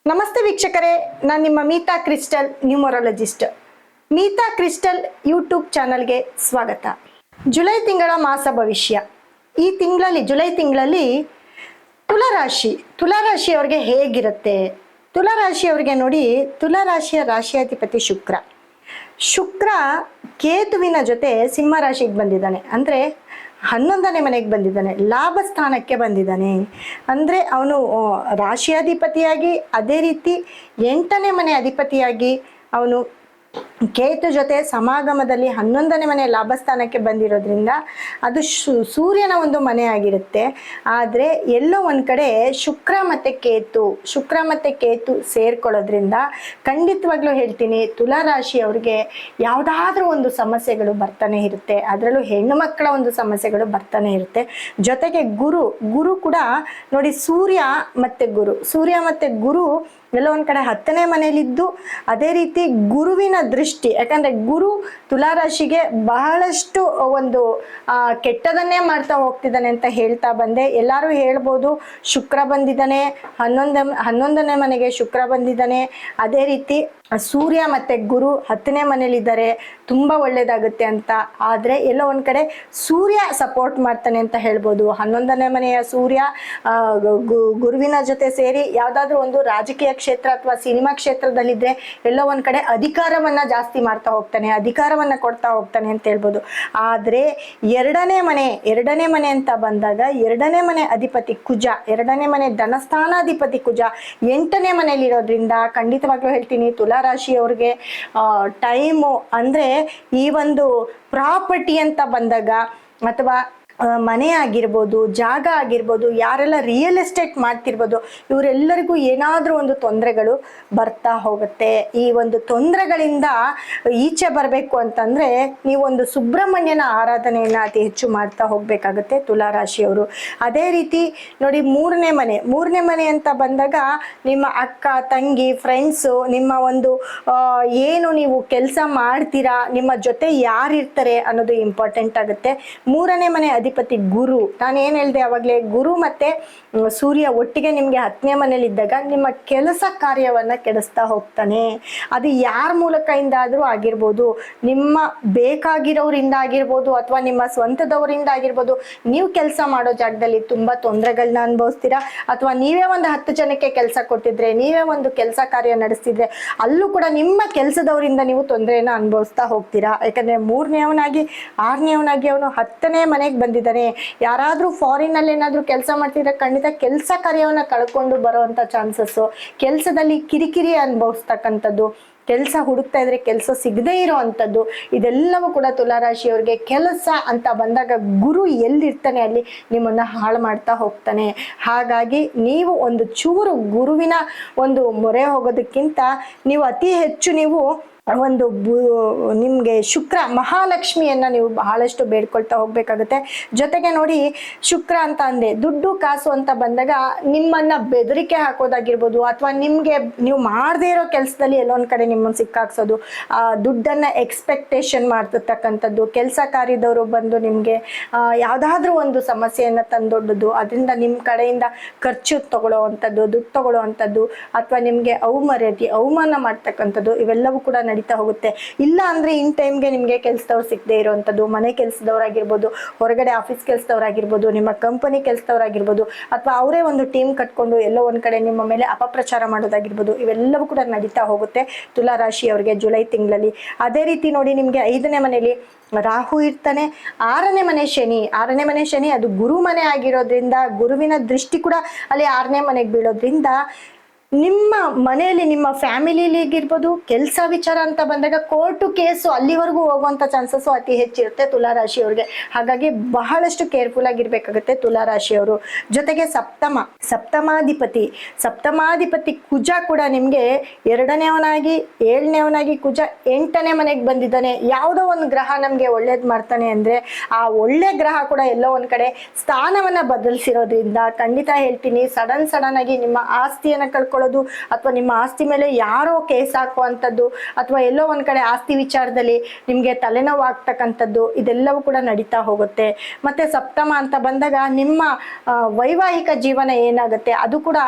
ನಮಸ್ತೆ ವೀಕ್ಷಕರೇ, ನಾನು ನಿಮ್ಮ Meeta crystal numerologist. Meeta crystal YouTube ಚಾನಲ್ಗೆ ಸ್ವಾಗತ. ಜುಲೈ ತಿಂಗಳ ಮಾಸ ಭವಿಷ್ಯ. ಈ ತಿಂಗಳಲ್ಲಿ ಜುಲೈ ತಿಂಗಳಲ್ಲಿ ತುಲಾರಾಶಿಯವರಿಗೆ ಹೇಗಿರುತ್ತೆ? ತುಲಾರಾಶಿಯವರಿಗೆ ನೋಡಿ, ತುಲಾರಾಶಿಯ ರಾಶಿಯಾಧಿಪತಿ ಶುಕ್ರ ಕೇತುವಿನ ಜೊತೆ ಸಿಂಹ ರಾಶಿಗೆ ಬಂದಿದ್ದಾನೆ. ಅಂದರೆ 11ನೇ ಮನೆಗೆ ಬಂದಿದ್ದಾನೆ, ಲಾಭ ಸ್ಥಾನಕ್ಕೆ ಬಂದಿದ್ದಾನೆ. ಅಂದರೆ ಅವನು ರಾಶಿಯಾಧಿಪತಿಯಾಗಿ, ಅದೇ ರೀತಿ 8ನೇ ಮನೆ ಅಧಿಪತಿಯಾಗಿ ಅವನು ಕೇತು ಜೊತೆ ಸಮಾಗಮದಲ್ಲಿ 11ನೇ ಮನೆ ಲಾಭಸ್ಥಾನಕ್ಕೆ ಬಂದಿರೋದ್ರಿಂದ ಅದು ಸೂರ್ಯನ ಒಂದು ಮನೆ ಆಗಿರುತ್ತೆ. ಆದರೆ ಎಲ್ಲೋ ಒಂದು ಕಡೆ ಶುಕ್ರ ಮತ್ತು ಕೇತು ಸೇರ್ಕೊಳ್ಳೋದ್ರಿಂದ ಖಂಡಿತವಾಗ್ಲೂ ಹೇಳ್ತೀನಿ, ತುಲಾರಾಶಿಯವ್ರಿಗೆ ಯಾವುದಾದ್ರೂ ಒಂದು ಸಮಸ್ಯೆಗಳು ಬರ್ತಾನೆ ಇರುತ್ತೆ. ಅದರಲ್ಲೂ ಹೆಣ್ಣು ಮಕ್ಕಳ ಒಂದು ಸಮಸ್ಯೆಗಳು ಬರ್ತಾನೆ ಇರುತ್ತೆ. ಜೊತೆಗೆ ಗುರು ಕೂಡ ನೋಡಿ, ಸೂರ್ಯ ಮತ್ತು ಗುರು ಎಲ್ಲೋ ಒಂದು ಕಡೆ 10ನೇ ಮನೆಯಲ್ಲಿದ್ದು, ಅದೇ ರೀತಿ ಗುರುವಿನ ದೃಷ್ಟಿ, ಯಾಕಂದರೆ ಗುರು ತುಲಾರಾಶಿಗೆ ಬಹಳಷ್ಟು ಒಂದು ಕೆಟ್ಟದನ್ನೇ ಮಾಡ್ತಾ ಹೋಗ್ತಿದ್ದಾನೆ ಅಂತ ಹೇಳ್ತಾ ಬಂದೆ. ಎಲ್ಲರೂ ಹೇಳ್ಬೋದು, ಶುಕ್ರ ಬಂದಿದ್ದಾನೆ, 11ನೇ ಮನೆಗೆ ಶುಕ್ರ ಬಂದಿದ್ದಾನೆ. ಅದೇ ರೀತಿ ಸೂರ್ಯ ಮತ್ತು ಗುರು 10ನೇ ಮನೇಲಿದ್ದಾರೆ, ತುಂಬ ಒಳ್ಳೆಯದಾಗುತ್ತೆ ಅಂತ. ಆದರೆ ಎಲ್ಲೋ ಒಂದು ಕಡೆ ಸೂರ್ಯ ಸಪೋರ್ಟ್ ಮಾಡ್ತಾನೆ ಅಂತ ಹೇಳ್ಬೋದು. 11ನೇ ಮನೆಯ ಸೂರ್ಯ ಗುರುವಿನ ಜೊತೆ ಸೇರಿ ಯಾವುದಾದ್ರೂ ಒಂದು ರಾಜಕೀಯ ಕ್ಷೇತ್ರ ಅಥವಾ ಸಿನಿಮಾ ಕ್ಷೇತ್ರದಲ್ಲಿದ್ದರೆ ಎಲ್ಲೋ ಒಂದು ಕಡೆ ಅಧಿಕಾರವನ್ನು ಜಾಸ್ತಿ ಮಾಡ್ತಾ ಹೋಗ್ತಾನೆ, ಅಧಿಕಾರವನ್ನು ಕೊಡ್ತಾ ಹೋಗ್ತಾನೆ ಅಂತ ಹೇಳ್ಬೋದು. ಆದರೆ ಎರಡನೇ ಮನೆ ಅಂತ ಬಂದಾಗ, 2ನೇ ಮನೆ ಅಧಿಪತಿ ಕುಜ, 2ನೇ ಮನೆ ಧನಸ್ಥಾನಾಧಿಪತಿ ಕುಜ 8ನೇ ಮನೆಯಲ್ಲಿರೋದ್ರಿಂದ ಖಂಡಿತವಾಗ್ಲೂ ಹೇಳ್ತೀನಿ, ತುಲಾರಾಶಿಯವ್ರಿಗೆ ಟೈಮು ಅಂದರೆ ಈ ಒಂದು ಪ್ರಾಪರ್ಟಿ ಅಂತ ಬಂದಾಗ, ಅಥವಾ ಮನೆ ಆಗಿರ್ಬೋದು, ಜಾಗ ಆಗಿರ್ಬೋದು, ಯಾರೆಲ್ಲ ರಿಯಲ್ ಎಸ್ಟೇಟ್ ಮಾಡ್ತಿರ್ಬೋದು, ಇವರೆಲ್ಲರಿಗೂ ಏನಾದರೂ ಒಂದು ತೊಂದರೆಗಳು ಬರ್ತಾ ಹೋಗುತ್ತೆ. ಈ ಒಂದು ತೊಂದರೆಗಳಿಂದ ಈಚೆ ಬರಬೇಕು ಅಂತಂದರೆ ನೀವೊಂದು ಸುಬ್ರಹ್ಮಣ್ಯನ ಆರಾಧನೆಯನ್ನು ಅತಿ ಹೆಚ್ಚು ಮಾಡ್ತಾ ಹೋಗಬೇಕಾಗುತ್ತೆ ತುಲಾರಾಶಿಯವರು. ಅದೇ ರೀತಿ ನೋಡಿ, ಮೂರನೇ ಮನೆ ಅಂತ ಬಂದಾಗ ನಿಮ್ಮ ಅಕ್ಕ ತಂಗಿ, ಫ್ರೆಂಡ್ಸು, ನಿಮ್ಮ ಒಂದು ಏನು ನೀವು ಕೆಲಸ ಮಾಡ್ತೀರಾ, ನಿಮ್ಮ ಜೊತೆ ಯಾರಿರ್ತಾರೆ ಅನ್ನೋದು ಇಂಪಾರ್ಟೆಂಟ್ ಆಗುತ್ತೆ. 3ನೇ ಮನೆ ಅಧಿಪತಿ ಗುರು, ನಾನು ಏನು ಹೇಳಿದೆ ಅವಾಗಲೇ, ಗುರು ಮತ್ತೆ ಸೂರ್ಯ ಒಟ್ಟಿಗೆ ನಿಮಗೆ 10ನೇ ಮನೇಲಿದ್ದಾಗ ನಿಮ್ಮ ಕೆಲಸ ಕಾರ್ಯವನ್ನು ಕೆಡಿಸ್ತಾ ಹೋಗ್ತಾನೆ. ಅದು ಯಾರ ಮೂಲಕದಿಂದ ಆದರೂ ಆಗಿರ್ಬೋದು, ನಿಮ್ಮ ಬೇಕಾಗಿರೋರಿಂದ ಆಗಿರ್ಬೋದು, ಅಥವಾ ನಿಮ್ಮ ಸ್ವಂತದವರಿಂದ ಆಗಿರ್ಬೋದು. ನೀವು ಕೆಲಸ ಮಾಡೋ ಜಾಗದಲ್ಲಿ ತುಂಬ ತೊಂದರೆಗಳನ್ನ ಅನುಭವಿಸ್ತೀರಾ, ಅಥವಾ ನೀವೇ ಒಂದು 10 ಜನಕ್ಕೆ ಕೆಲಸ ಕೊಟ್ಟಿದ್ರೆ, ನೀವೇ ಒಂದು ಕೆಲಸ ಕಾರ್ಯ ನಡೆಸ್ತಿದ್ರೆ, ಅಲ್ಲೂ ಕೂಡ ನಿಮ್ಮ ಕೆಲಸದವರಿಂದ ನೀವು ತೊಂದರೆಯನ್ನು ಅನುಭವಿಸ್ತಾ ಹೋಗ್ತೀರಾ. ಯಾಕಂದರೆ 3ನೇವನಾಗಿ 6ನೇವನಾಗಿ ಅವನು 10ನೇ ಮನೆಗೆ ಬಂದಿದ್ದಾನೆ. ಯಾರಾದರೂ ಫಾರಿನಲ್ಲಿ ಏನಾದರೂ ಕೆಲಸ ಮಾಡ್ತಿದ್ರೆ ಖಂಡಿತ ಕೆಲಸ ಕಾರ್ಯವನ್ನು ಕಳ್ಕೊಂಡು ಬರೋವಂಥ ಚಾನ್ಸಸ್ಸು, ಕೆಲಸದಲ್ಲಿ ಕಿರಿಕಿರಿ ಅನುಭವಿಸ್ತಕ್ಕಂಥದ್ದು, ಕೆಲಸ ಹುಡುಕ್ತಾ ಇದ್ರೆ ಕೆಲಸ ಸಿಗದೇ ಇರೋ ಅಂಥದ್ದು, ಇದೆಲ್ಲವೂ ಕೂಡ ತುಲಾರಾಶಿಯವ್ರಿಗೆ ಕೆಲಸ ಅಂತ ಬಂದಾಗ ಗುರು ಎಲ್ಲಿರ್ತಾನೆ ಅಲ್ಲಿ ನಿಮ್ಮನ್ನು ಹಾಳು ಮಾಡ್ತಾ ಹೋಗ್ತಾನೆ. ಹಾಗಾಗಿ ನೀವು ಒಂದು ಚೂರು ಗುರುವಿನ ಒಂದು ಮೊರೆ ಹೋಗೋದಕ್ಕಿಂತ ನೀವು ಅತಿ ಹೆಚ್ಚು ನೀವು ಒಂದು ನಿಮಗೆ ಶುಕ್ರ ಮಹಾಲಕ್ಷ್ಮಿಯನ್ನು ನೀವು ಬಹಳಷ್ಟು ಬೇಡ್ಕೊಳ್ತಾ ಹೋಗ್ಬೇಕಾಗುತ್ತೆ. ಜೊತೆಗೆ ನೋಡಿ, ಶುಕ್ರ ಅಂತ ಅಂದೆ, ದುಡ್ಡು ಕಾಸು ಅಂತ ಬಂದಾಗ ನಿಮ್ಮನ್ನು ಬೆದರಿಕೆ ಹಾಕೋದಾಗಿರ್ಬೋದು, ಅಥವಾ ನಿಮಗೆ ನೀವು ಮಾಡದೇ ಇರೋ ಕೆಲಸದಲ್ಲಿ ಎಲ್ಲೊಂದು ಕಡೆ ನಿಮ್ಮನ್ನು ಸಿಕ್ಕಾಕ್ಸೋದು, ದುಡ್ಡನ್ನು ಎಕ್ಸ್ಪೆಕ್ಟೇಷನ್ ಮಾಡ್ತಿರ್ತಕ್ಕಂಥದ್ದು, ಕೆಲಸ ಕಾರ್ಯದವರು ಬಂದು ನಿಮಗೆ ಯಾವುದಾದ್ರೂ ಒಂದು ಸಮಸ್ಯೆಯನ್ನು ತಂದೊಡ್ಡೋದು, ಅದರಿಂದ ನಿಮ್ಮ ಕಡೆಯಿಂದ ಖರ್ಚು ತಗೊಳ್ಳೋ ಅಂಥದ್ದು, ದುಡ್ಡು ತಗೊಳ್ಳೋ ಅಂಥದ್ದು, ಅಥವಾ ನಿಮಗೆ ಅವಮಾನ ಮಾಡ್ತಕ್ಕಂಥದ್ದು, ಇವೆಲ್ಲವೂ ಕೂಡ ನಡೀತಾ ಹೋಗುತ್ತೆ. ಇಲ್ಲ ಅಂದ್ರೆ ಇನ್ ಟೈಮ್ಗೆ ನಿಮಗೆ ಕೆಲಸದವ್ರು ಸಿಗದೆ ಇರುವಂಥದ್ದು, ಮನೆ ಕೆಲಸದವರಾಗಿರ್ಬೋದು, ಹೊರಗಡೆ ಆಫೀಸ್ ಕೆಲಸದವರಾಗಿರ್ಬೋದು, ನಿಮ್ಮ ಕಂಪನಿ ಕೆಲಸದವರಾಗಿರ್ಬೋದು, ಅಥವಾ ಅವರೇ ಒಂದು ಟೀಮ್ ಕಟ್ಕೊಂಡು ಎಲ್ಲೋ ಒಂದು ಕಡೆ ನಿಮ್ಮ ಮೇಲೆ ಅಪಪ್ರಚಾರ ಮಾಡೋದಾಗಿರ್ಬೋದು, ಇವೆಲ್ಲವೂ ಕೂಡ ನಡೀತಾ ಹೋಗುತ್ತೆ ತುಲಾರಾಶಿಯವರಿಗೆ ಜುಲೈ ತಿಂಗಳಲ್ಲಿ. ಅದೇ ರೀತಿ ನೋಡಿ, ನಿಮಗೆ 5ನೇ ಮನೆಯಲ್ಲಿ ರಾಹು ಇರ್ತಾನೆ. 6ನೇ ಮನೆ ಶನಿ ಅದು ಗುರು ಮನೆ ಆಗಿರೋದ್ರಿಂದ, ಗುರುವಿನ ದೃಷ್ಟಿ ಕೂಡ ಅಲ್ಲಿ 6ನೇ ಮನೆಗೆ ಬೀಳೋದ್ರಿಂದ ನಿಮ್ಮ ಮನೆಯಲ್ಲಿ, ನಿಮ್ಮ ಫ್ಯಾಮಿಲಿಲಿಗಿರ್ಬೋದು, ಕೆಲಸ ವಿಚಾರ ಅಂತ ಬಂದಾಗ ಕೋರ್ಟು ಕೇಸು ಅಲ್ಲಿವರೆಗೂ ಹೋಗುವಂಥ ಚಾನ್ಸಸ್ಸು ಅತಿ ಹೆಚ್ಚಿರುತ್ತೆ ತುಲಾರಾಶಿಯವ್ರಿಗೆ. ಹಾಗಾಗಿ ಬಹಳಷ್ಟು ಕೇರ್ಫುಲ್ ಆಗಿರ್ಬೇಕಾಗುತ್ತೆ ತುಲಾರಾಶಿಯವರು. ಜೊತೆಗೆ ಸಪ್ತಮಾಧಿಪತಿ ಕುಜ ಕೂಡ ನಿಮಗೆ 2ನೇವನಾಗಿ 7ನೇವನಾಗಿ ಕುಜ 8ನೇ ಮನೆಗೆ ಬಂದಿದ್ದಾನೆ. ಯಾವುದೋ ಒಂದು ಗ್ರಹ ನಮಗೆ ಒಳ್ಳೇದು ಮಾಡ್ತಾನೆ ಅಂದರೆ, ಆ ಒಳ್ಳೆ ಗ್ರಹ ಕೂಡ ಎಲ್ಲೋ ಒಂದು ಕಡೆ ಸ್ಥಾನವನ್ನು ಬದಲಿಸಿರೋದ್ರಿಂದ ಖಂಡಿತ ಹೇಳ್ತೀನಿ, ಸಡನ್ ಆಗಿ ನಿಮ್ಮ ಆಸ್ತಿಯನ್ನು ಕಳ್ಕೊಳ್ಳೋ ಮಾಡ್ಕೊಳ್ಳೋದು, ಅಥವಾ ನಿಮ್ಮ ಆಸ್ತಿ ಮೇಲೆ ಯಾರೋ ಕೇಸ್ ಹಾಕುವಂಥದ್ದು, ಅಥವಾ ಎಲ್ಲೋ ಒಂದ್ ಕಡೆ ಆಸ್ತಿ ವಿಚಾರದಲ್ಲಿ ನಿಮ್ಗೆ ತಲೆನೋವು ಆಗ್ತಕ್ಕಂಥದ್ದು, ಇದೆಲ್ಲವೂ ಕೂಡ ನಡೀತಾ ಹೋಗುತ್ತೆ. ಮತ್ತೆ ಸಪ್ತಮ ಅಂತ ಬಂದಾಗ ನಿಮ್ಮ ವೈವಾಹಿಕ ಜೀವನ ಏನಾಗುತ್ತೆ ಅದು ಕೂಡ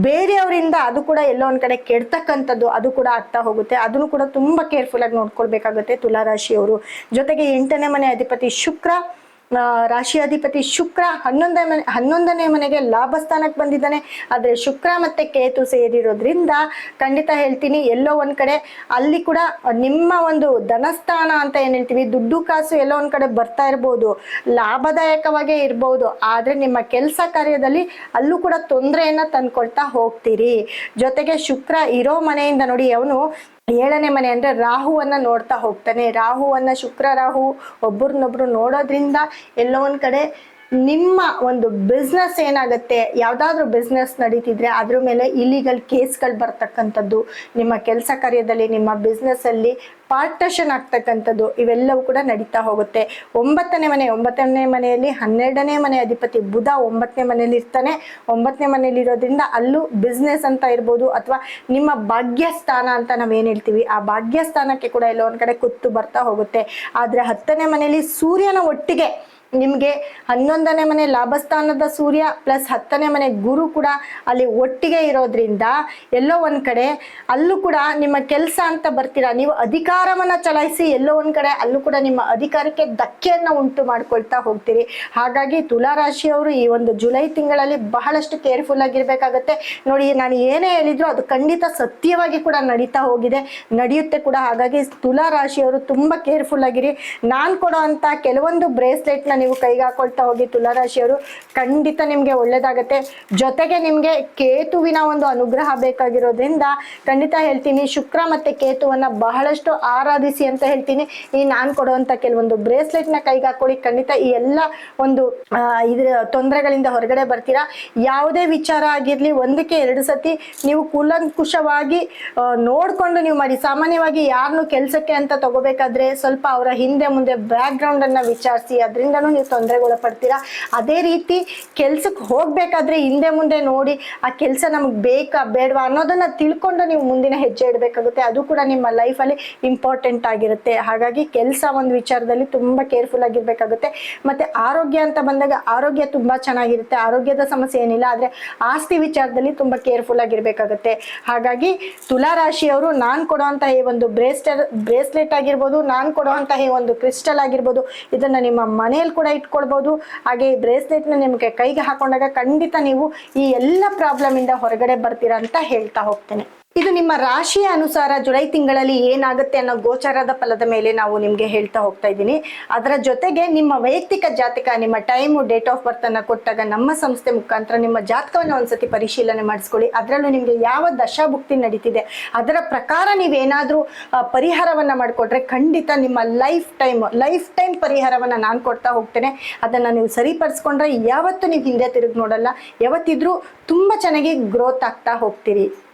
ಬೇರೆಯವರಿಂದ ಅದು ಕೂಡ ಎಲ್ಲೋ ಒಂದ್ ಕಡೆ ಕೆಡ್ತಕ್ಕಂಥದ್ದು ಅದು ಕೂಡ ಆಗ್ತಾ ಹೋಗುತ್ತೆ. ಅದನ್ನು ಕೂಡ ತುಂಬಾ ಕೇರ್ಫುಲ್ ಆಗಿ ನೋಡ್ಕೊಳ್ಬೇಕಾಗುತ್ತೆ ತುಲಾರಾಶಿಯವರು. ಜೊತೆಗೆ 8ನೇ ಮನೆ ಅಧಿಪತಿ ಶುಕ್ರ, ರಾಶಿ ಅಧಿಪತಿ ಶುಕ್ರ 11ನೇ ಮನೆಗೆ ಲಾಭ ಸ್ಥಾನಕ್ಕೆ ಬಂದಿದ್ದಾನೆ. ಆದ್ರೆ ಶುಕ್ರ ಮತ್ತೆ ಕೇತು ಸೇರಿರೋದ್ರಿಂದ ಖಂಡಿತ ಹೇಳ್ತೀನಿ, ಎಲ್ಲೋ ಒಂದ್ ಕಡೆ ಅಲ್ಲಿ ಕೂಡ ನಿಮ್ಮ ಒಂದು ಧನಸ್ಥಾನ ಅಂತ ಏನ್ ಹೇಳ್ತೀವಿ, ದುಡ್ಡು ಕಾಸು ಎಲ್ಲೋ ಒಂದ್ ಕಡೆ ಬರ್ತಾ ಇರ್ಬೋದು, ಲಾಭದಾಯಕವಾಗೇ ಇರ್ಬೋದು, ಆದ್ರೆ ನಿಮ್ಮ ಕೆಲಸ ಕಾರ್ಯದಲ್ಲಿ ಅಲ್ಲೂ ಕೂಡ ತೊಂದರೆಯನ್ನ ತಂದ್ಕೊಳ್ತಾ ಹೋಗ್ತೀರಿ. ಜೊತೆಗೆ ಶುಕ್ರ ಇರೋ ಮನೆಯಿಂದ ನೋಡಿ ಅವನು 7ನೇ ಮನೆ ಅಂದ್ರೆ ರಾಹುವನ್ನ ನೋಡ್ತಾ ಹೋಗ್ತಾನೆ. ರಾಹುವನ್ನ ಶುಕ್ರ ರಾಹು ಒಬ್ಬರನ್ನೊಬ್ರು ನೋಡೋದ್ರಿಂದ ಎಲ್ಲೋ ಒಂದ್ ಕಡೆ ನಿಮ್ಮ ಒಂದು ಬಿಸ್ನೆಸ್ ಏನಾಗುತ್ತೆ, ಯಾವ್ದಾದ್ರು ಬಿಸ್ನೆಸ್ ನಡೀತಿದ್ರೆ ಅದ್ರ ಮೇಲೆ ಇಲಿಗಲ್ ಕೇಸ್ಗಳು ಬರ್ತಕ್ಕಂಥದ್ದು, ನಿಮ್ಮ ಕೆಲಸ ಕಾರ್ಯದಲ್ಲಿ ನಿಮ್ಮ ಬಿಸ್ನೆಸ್ ಅಲ್ಲಿ ಪಾರ್ಟೇಷನ್ ಆಗ್ತಕ್ಕಂಥದ್ದು, ಇವೆಲ್ಲವೂ ಕೂಡ ನಡೀತಾ ಹೋಗುತ್ತೆ. 9ನೇ ಮನೆಯಲ್ಲಿ 12ನೇ ಮನೆ ಅಧಿಪತಿ ಬುಧ 9ನೇ ಮನೆಯಲ್ಲಿ ಇರ್ತಾನೆ. 9ನೇ ಮನೆಯಲ್ಲಿ ಇರೋದ್ರಿಂದ ಅಲ್ಲೂ ಬಿಸ್ನೆಸ್ ಅಂತ ಇರ್ಬೋದು, ಅಥವಾ ನಿಮ್ಮ ಭಾಗ್ಯಸ್ಥಾನ ಅಂತ ನಾವೇನ್ ಹೇಳ್ತೀವಿ ಆ ಭಾಗ್ಯಸ್ಥಾನಕ್ಕೆ ಕೂಡ ಎಲ್ಲೋ ಒಂದ್ ಕಡೆ ಕುತ್ತು ಬರ್ತಾ ಹೋಗುತ್ತೆ. ಆದ್ರೆ 10ನೇ ಮನೆಯಲ್ಲಿ ಸೂರ್ಯನ ಒಟ್ಟಿಗೆ ನಿಮ್ಗೆ 11ನೇ ಮನೆ ಲಾಭಸ್ಥಾನದ ಸೂರ್ಯ ಪ್ಲಸ್ 10ನೇ ಮನೆ ಗುರು ಕೂಡ ಅಲ್ಲಿ ಒಟ್ಟಿಗೆ ಇರೋದ್ರಿಂದ ಎಲ್ಲೋ ಒಂದ್ ಕಡೆ ಅಲ್ಲೂ ಕೂಡ ನಿಮ್ಮ ಕೆಲಸ ಅಂತ ಬರ್ತೀರಾ, ನೀವು ಅಧಿಕಾರವನ್ನ ಚಲಾಯಿಸಿ ಎಲ್ಲೋ ಒಂದ್ ಕಡೆ ಅಲ್ಲೂ ಕೂಡ ನಿಮ್ಮ ಅಧಿಕಾರಕ್ಕೆ ಧಕ್ಕೆಯನ್ನ ಉಂಟು ಮಾಡ್ಕೊಳ್ತಾ ಹೋಗ್ತೀರಿ. ಹಾಗಾಗಿ ತುಲಾರಾಶಿಯವರು ಈ ಒಂದು ಜುಲೈ ತಿಂಗಳಲ್ಲಿ ಬಹಳಷ್ಟು ಕೇರ್ಫುಲ್ ಆಗಿರ್ಬೇಕಾಗತ್ತೆ. ನೋಡಿ, ನಾನು ಏನೇ ಹೇಳಿದ್ರು ಅದು ಖಂಡಿತ ಸತ್ಯವಾಗಿ ಕೂಡ ನಡೀತಾ ಹೋಗಿದೆ, ನಡೆಯುತ್ತೆ ಕೂಡ. ಹಾಗಾಗಿ ತುಲಾರಾಶಿಯವರು ತುಂಬಾ ಕೇರ್ಫುಲ್ ಆಗಿರಿ. ನಾನ್ ಕೊಡೋ ಅಂತ ಕೆಲವೊಂದು ಬ್ರೇಸ್ಲೆಟ್ ನ ನೀವು ಕೈಗೆ ಹಾಕೊಳ್ತಾ ಹೋಗಿ ತುಲಾರಾಶಿಯವರು, ಖಂಡಿತ ನಿಮ್ಗೆ ಒಳ್ಳೇದಾಗತ್ತೆ. ಜೊತೆಗೆ ನಿಮ್ಗೆ ಕೇತುವಿನ ಒಂದು ಅನುಗ್ರಹ ಬೇಕಾಗಿರೋದ್ರಿಂದ ಖಂಡಿತ ಹೇಳ್ತೀನಿ, ಶುಕ್ರ ಮತ್ತೆ ಕೇತುವನ್ನ ಬಹಳಷ್ಟು ಆರಾಧಿಸಿ ಅಂತ ಹೇಳ್ತೀನಿ. ಈ ನಾನ್ ಕೊಡುವಂತ ಕೆಲವೊಂದು ಬ್ರೇಸ್ಲೆಟ್ ನ ಕೈಗೆ ಹಾಕೊಳ್ಳಿ, ಖಂಡಿತ ಈ ಎಲ್ಲ ಒಂದು ಇದ್ರ ತೊಂದರೆಗಳಿಂದ ಹೊರಗಡೆ ಬರ್ತೀರಾ. ಯಾವುದೇ ವಿಚಾರ ಆಗಿರ್ಲಿ 1ಕ್ಕೆ 2 ಸತಿ ನೀವು ಕೂಲಂಕುಷವಾಗಿ ನೋಡ್ಕೊಂಡು ನೀವು ಮಾಡಿ. ಸಾಮಾನ್ಯವಾಗಿ ಯಾರನ್ನು ಕೆಲ್ಸಕ್ಕೆ ಅಂತ ತಗೋಬೇಕಾದ್ರೆ ಸ್ವಲ್ಪ ಅವರ ಹಿಂದೆ ಮುಂದೆ ಬ್ಯಾಕ್ ಗ್ರೌಂಡ್ ಅನ್ನ ವಿಚಾರಿಸಿ, ಅದರಿಂದನೂ ನೀವು ತೊಂದರೆಗೊಳಪಡ್ತೀರಾ. ಅದೇ ರೀತಿ ಕೆಲ್ಸಕ್ಕೆ ಹೋಗ್ಬೇಕಾದ್ರೆ ಹಿಂದೆ ಮುಂದೆ ನೋಡಿ ಆ ಕೆಲಸ ನಮ್ಗೆ ಬೇಕಾ ಬೇಡವಾ ಅನ್ನೋದನ್ನ ತಿಳ್ಕೊಂಡು ನೀವು ಮುಂದಿನ ಹೆಜ್ಜೆ ಇಡಬೇಕಾಗುತ್ತೆ. ಅದು ಕೂಡ ನಿಮ್ಮ ಲೈಫಲ್ಲಿ ಇಂಪಾರ್ಟೆಂಟ್ ಆಗಿರುತ್ತೆ. ಹಾಗಾಗಿ ಕೆಲಸ ಒಂದು ವಿಚಾರದಲ್ಲಿ ತುಂಬಾ ಕೇರ್ಫುಲ್ ಆಗಿರ್ಬೇಕಾಗುತ್ತೆ. ಮತ್ತೆ ಆರೋಗ್ಯ ಅಂತ ಬಂದಾಗ ಆರೋಗ್ಯ ತುಂಬಾ ಚೆನ್ನಾಗಿರುತ್ತೆ, ಆರೋಗ್ಯದ ಸಮಸ್ಯೆ ಏನಿಲ್ಲ. ಆದ್ರೆ ಆಸ್ತಿ ವಿಚಾರದಲ್ಲಿ ತುಂಬಾ ಕೇರ್ಫುಲ್ ಆಗಿರ್ಬೇಕಾಗುತ್ತೆ. ಹಾಗಾಗಿ ತುಲಾರಾಶಿಯವರು ನಾನ್ ಕೊಡುವಂತಹ ಈ ಒಂದು ಬ್ರೇಸ್ಲೆಟ್ ಆಗಿರ್ಬೋದು, ನಾನ್ ಕೊಡುವಂತಹ ಈ ಒಂದು ಕ್ರಿಸ್ಟಲ್ ಆಗಿರ್ಬೋದು, ಇದನ್ನ ನಿಮ್ಮ ಮನೆಯಲ್ಲಿ ಕೂಡ ಇಟ್ಕೊಳ್ಬಹುದು. ಹಾಗೆ ಈ ಬ್ರೇಸ್ಲೆಟ್ ನ ನಿಮ್ಗೆ ಕೈಗೆ ಹಾಕೊಂಡಾಗ ಖಂಡಿತ ನೀವು ಈ ಎಲ್ಲ ಪ್ರಾಬ್ಲಮ್ ಇಂದ ಹೊರಗಡೆ ಬರ್ತೀರಾ ಅಂತ ಹೇಳ್ತಾ ಹೋಗ್ತೇನೆ. ಇದು ನಿಮ್ಮ ರಾಶಿಯ ಅನುಸಾರ ಜುಲೈ ತಿಂಗಳಲ್ಲಿ ಏನಾಗುತ್ತೆ ಅನ್ನೋ ಗೋಚಾರದ ಫಲದ ಮೇಲೆ ನಾವು ನಿಮ್ಗೆ ಹೇಳ್ತಾ ಹೋಗ್ತಾ ಇದ್ದೀನಿ. ಅದರ ಜೊತೆಗೆ ನಿಮ್ಮ ವೈಯಕ್ತಿಕ ಜಾತಕ, ನಿಮ್ಮ ಟೈಮು, ಡೇಟ್ ಆಫ್ ಬರ್ತ್ ಅನ್ನ ಕೊಟ್ಟಾಗ ನಮ್ಮ ಸಂಸ್ಥೆ ಮುಖಾಂತರ ನಿಮ್ಮ ಜಾತಕವನ್ನು ಒಂದ್ಸತಿ ಪರಿಶೀಲನೆ ಮಾಡಿಸ್ಕೊಳ್ಳಿ. ಅದರಲ್ಲೂ ನಿಮ್ಗೆ ಯಾವ ದಶಾಭುಕ್ತಿ ನಡೀತಿದೆ ಅದರ ಪ್ರಕಾರ ನೀವೇನಾದ್ರೂ ಪರಿಹಾರವನ್ನ ಮಾಡಿಕೊಟ್ರೆ ಖಂಡಿತ ನಿಮ್ಮ ಲೈಫ್ ಟೈಮ್ ಪರಿಹಾರವನ್ನ ನಾನು ಕೊಡ್ತಾ ಹೋಗ್ತೇನೆ. ಅದನ್ನ ನೀವು ಸರಿಪಡಿಸ್ಕೊಂಡ್ರೆ ಯಾವತ್ತೂ ನೀವು ಹಿಂದೆ ತಿರುಗಿ ನೋಡಲ್ಲ, ಯಾವತ್ತಿದ್ರೂ ತುಂಬಾ ಚೆನ್ನಾಗಿ ಗ್ರೋತ್ ಆಗ್ತಾ ಹೋಗ್ತೀರಿ.